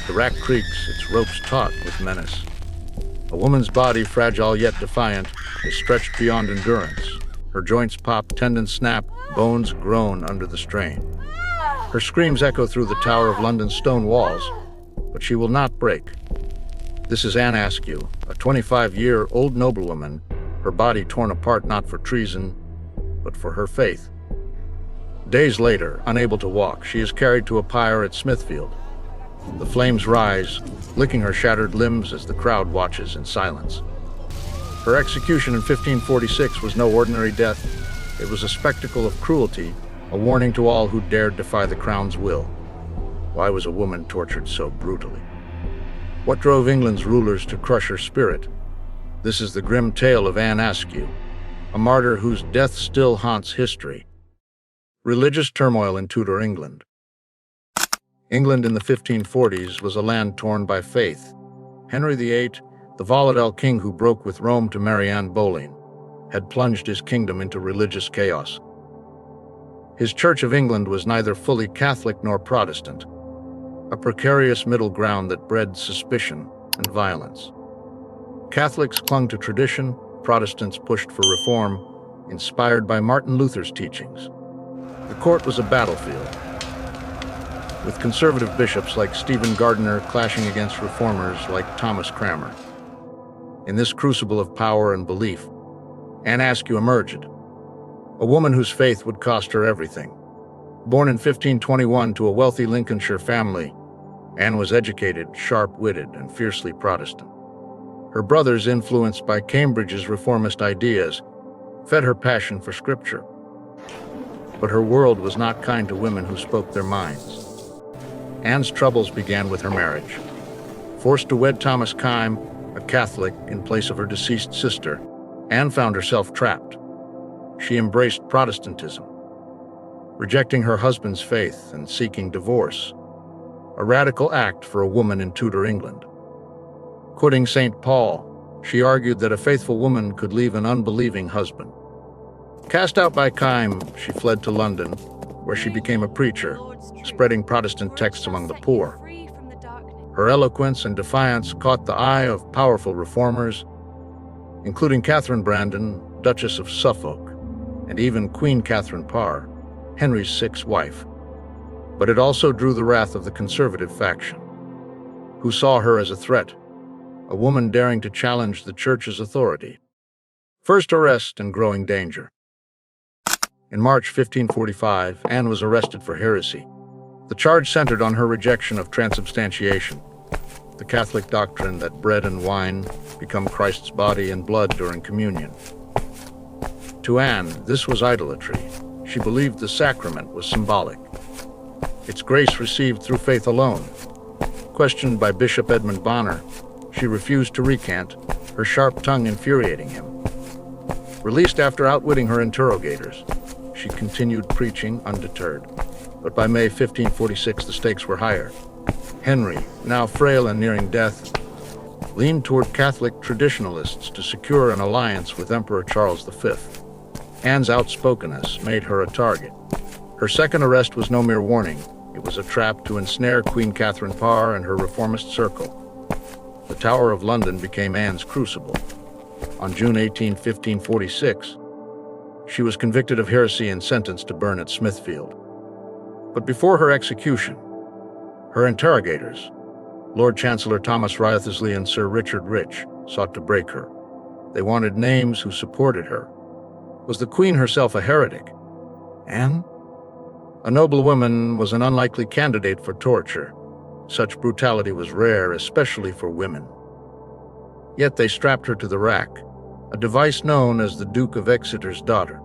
The rack creaks, its ropes taut with menace. A woman's body, fragile yet defiant, is stretched beyond endurance. Her joints pop, tendons snap, bones groan under the strain. Her screams echo through the Tower of London's stone walls, but she will not break. This is Anne Askew, a 25-year-old noblewoman, her body torn apart not for treason, but for her faith. Days later, unable to walk, she is carried to a pyre at Smithfield. The flames rise, licking her shattered limbs as the crowd watches in silence. Her execution in 1546 was no ordinary death. It was a spectacle of cruelty, a warning to all who dared defy the crown's will. Why was a woman tortured so brutally? What drove England's rulers to crush her spirit? This is the grim tale of Anne Askew, a martyr whose death still haunts history. Religious turmoil in Tudor England. England in the 1540s was a land torn by faith. Henry VIII, the volatile king who broke with Rome to marry Anne Boleyn, had plunged his kingdom into religious chaos. His Church of England was neither fully Catholic nor Protestant, a precarious middle ground that bred suspicion and violence. Catholics clung to tradition, Protestants pushed for reform, inspired by Martin Luther's teachings. The court was a battlefield, with conservative bishops like Stephen Gardiner clashing against reformers like Thomas Cranmer. In this crucible of power and belief, Anne Askew emerged, a woman whose faith would cost her everything. Born in 1521 to a wealthy Lincolnshire family, Anne was educated, sharp-witted, and fiercely Protestant. Her brothers, influenced by Cambridge's reformist ideas, fed her passion for scripture. But her world was not kind to women who spoke their minds. Anne's troubles began with her marriage. Forced to wed Thomas Kyme, a Catholic, in place of her deceased sister, Anne found herself trapped. She embraced Protestantism, rejecting her husband's faith and seeking divorce, a radical act for a woman in Tudor England. Quoting St. Paul, she argued that a faithful woman could leave an unbelieving husband. Cast out by Kyme, she fled to London, where she became a preacher, spreading Protestant texts among the poor. Her eloquence and defiance caught the eye of powerful reformers, including Catherine Brandon, Duchess of Suffolk, and even Queen Catherine Parr, Henry's sixth wife. But it also drew the wrath of the conservative faction, who saw her as a threat, a woman daring to challenge the Church's authority. First arrest and growing danger. In March 1545, Anne was arrested for heresy. The charge centered on her rejection of transubstantiation, the Catholic doctrine that bread and wine become Christ's body and blood during communion. To Anne, this was idolatry. She believed the sacrament was symbolic, its grace received through faith alone. Questioned by Bishop Edmund Bonner, she refused to recant, her sharp tongue infuriating him. Released after outwitting her interrogators, she continued preaching undeterred. But by May 1546, the stakes were higher. Henry, now frail and nearing death, leaned toward Catholic traditionalists to secure an alliance with Emperor Charles V. Anne's outspokenness made her a target. Her second arrest was no mere warning. It was a trap to ensnare Queen Catherine Parr and her reformist circle. The Tower of London became Anne's crucible. On June 18, 1546, she was convicted of heresy and sentenced to burn at Smithfield. But before her execution, her interrogators, Lord Chancellor Thomas Wriothesley and Sir Richard Rich, sought to break her. They wanted names who supported her. Was the Queen herself a heretic? Anne? A noble woman was an unlikely candidate for torture. Such brutality was rare, especially for women. Yet they strapped her to the rack, a device known as the Duke of Exeter's daughter.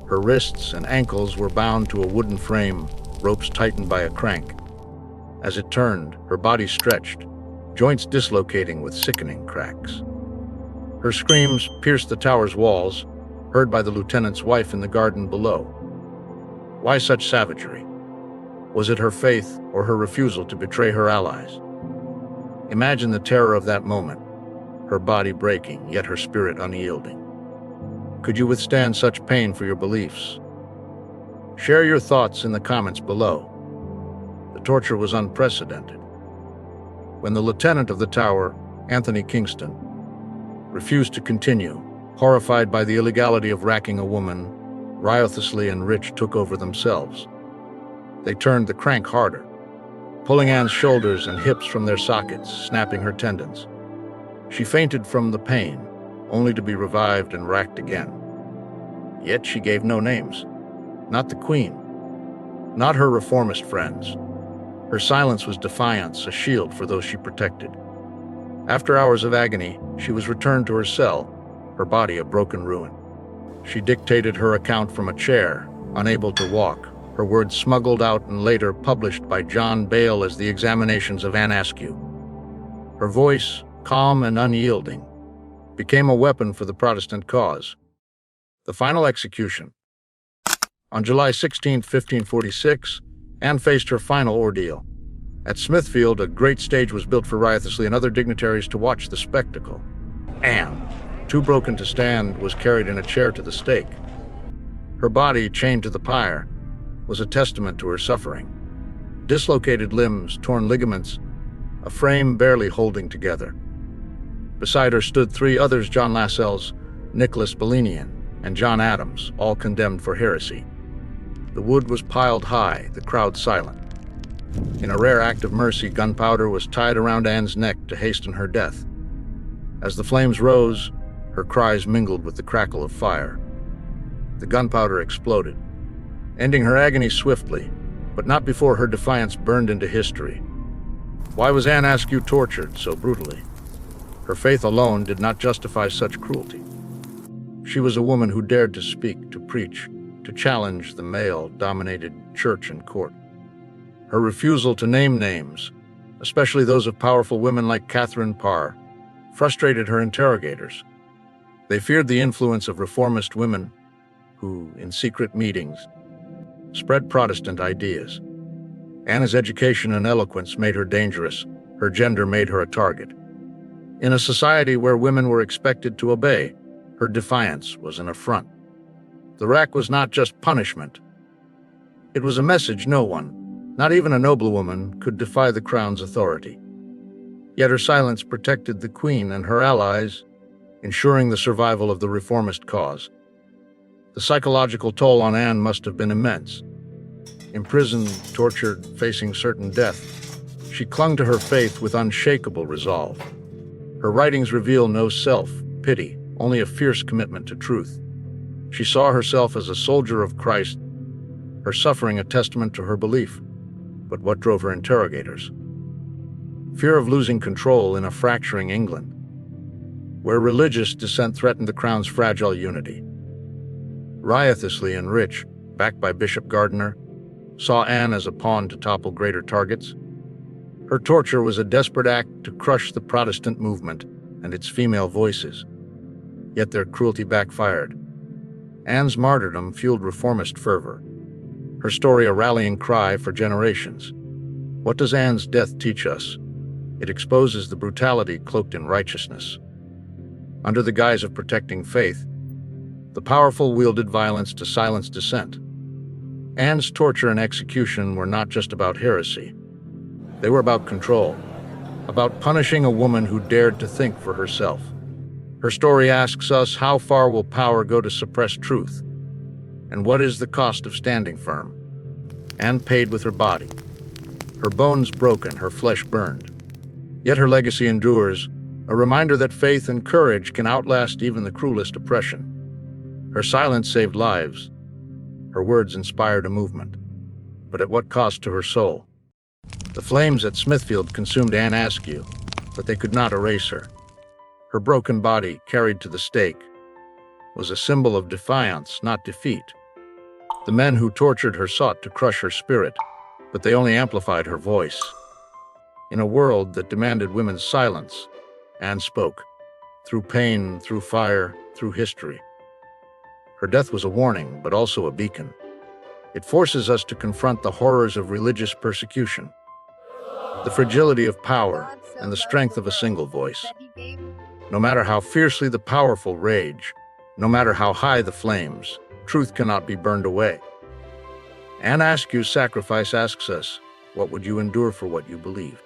Her wrists and ankles were bound to a wooden frame, ropes tightened by a crank. As it turned, her body stretched, joints dislocating with sickening cracks. Her screams pierced the tower's walls, heard by the lieutenant's wife in the garden below. Why such savagery? Was it her faith or her refusal to betray her allies? Imagine the terror of that moment, her body breaking, yet her spirit unyielding. Could you withstand such pain for your beliefs? Share your thoughts in the comments below. The torture was unprecedented. when the lieutenant of the tower, Anthony Kingston, refused to continue. Horrified by the illegality of racking a woman, riotously and Rich took over themselves. They turned the crank harder, pulling Anne's shoulders and hips from their sockets, snapping her tendons. She fainted from the pain, only to be revived and racked again. Yet she gave no names. Not the Queen. Not her reformist friends. Her silence was defiance, a shield for those she protected. After hours of agony, she was returned to her cell, her body a broken ruin. She dictated her account from a chair, unable to walk, her words smuggled out and later published by John Bale as the examinations of Anne Askew. Her voice, calm and unyielding, became a weapon for the Protestant cause. The final execution. On July 16, 1546, Anne faced her final ordeal. At Smithfield, a great stage was built for riotously and other dignitaries to watch the spectacle. Anne, too broken to stand, was carried in a chair to the stake. Her body, chained to the pyre, was a testament to her suffering. Dislocated limbs, torn ligaments, a frame barely holding together. Beside her stood three others: John Lascelles, Nicholas Bellinian, and John Adams, all condemned for heresy. The wood was piled high, the crowd silent. In a rare act of mercy, gunpowder was tied around Anne's neck to hasten her death. As the flames rose, her cries mingled with the crackle of fire. The gunpowder exploded, ending her agony swiftly, but not before her defiance burned into history. Why was Anne Askew tortured so brutally? Her faith alone did not justify such cruelty. She was a woman who dared to speak, to preach, to challenge the male-dominated church and court. Her refusal to name names, especially those of powerful women like Catherine Parr, frustrated her interrogators. They feared the influence of reformist women who, in secret meetings, spread Protestant ideas. Anne's education and eloquence made her dangerous. Her gender made her a target. In a society where women were expected to obey, her defiance was an affront. The rack was not just punishment. It was a message no one, not even a noblewoman, could defy the crown's authority. Yet her silence protected the Queen and her allies, ensuring the survival of the reformist cause. The psychological toll on Anne must have been immense. Imprisoned, tortured, facing certain death, she clung to her faith with unshakable resolve. Her writings reveal no self-pity, only a fierce commitment to truth. She saw herself as a soldier of Christ, her suffering a testament to her belief. But what drove her interrogators? Fear of losing control in a fracturing England, where religious dissent threatened the crown's fragile unity. Riotously and Rich, backed by Bishop Gardiner, saw Anne as a pawn to topple greater targets. Her torture was a desperate act to crush the Protestant movement and its female voices. Yet their cruelty backfired. Anne's martyrdom fueled reformist fervor, her story a rallying cry for generations. What does Anne's death teach us? It exposes the brutality cloaked in righteousness. Under the guise of protecting faith, the powerful wielded violence to silence dissent. Anne's torture and execution were not just about heresy. They were about control, about punishing a woman who dared to think for herself. Her story asks us, how far will power go to suppress truth? And what is the cost of standing firm? Anne paid with her body. Her bones broken, her flesh burned. Yet her legacy endures, a reminder that faith and courage can outlast even the cruelest oppression. Her silence saved lives. Her words inspired a movement. But at what cost to her soul? The flames at Smithfield consumed Anne Askew, but they could not erase her. Her broken body, carried to the stake, was a symbol of defiance, not defeat. The men who tortured her sought to crush her spirit, but they only amplified her voice. In a world that demanded women's silence, Anne spoke, through pain, through fire, through history. Her death was a warning, but also a beacon. It forces us to confront the horrors of religious persecution, the fragility of power, and the strength of a single voice. No matter how fiercely the powerful rage, no matter how high the flames, truth cannot be burned away. Anne Askew's sacrifice asks us, what would you endure for what you believed?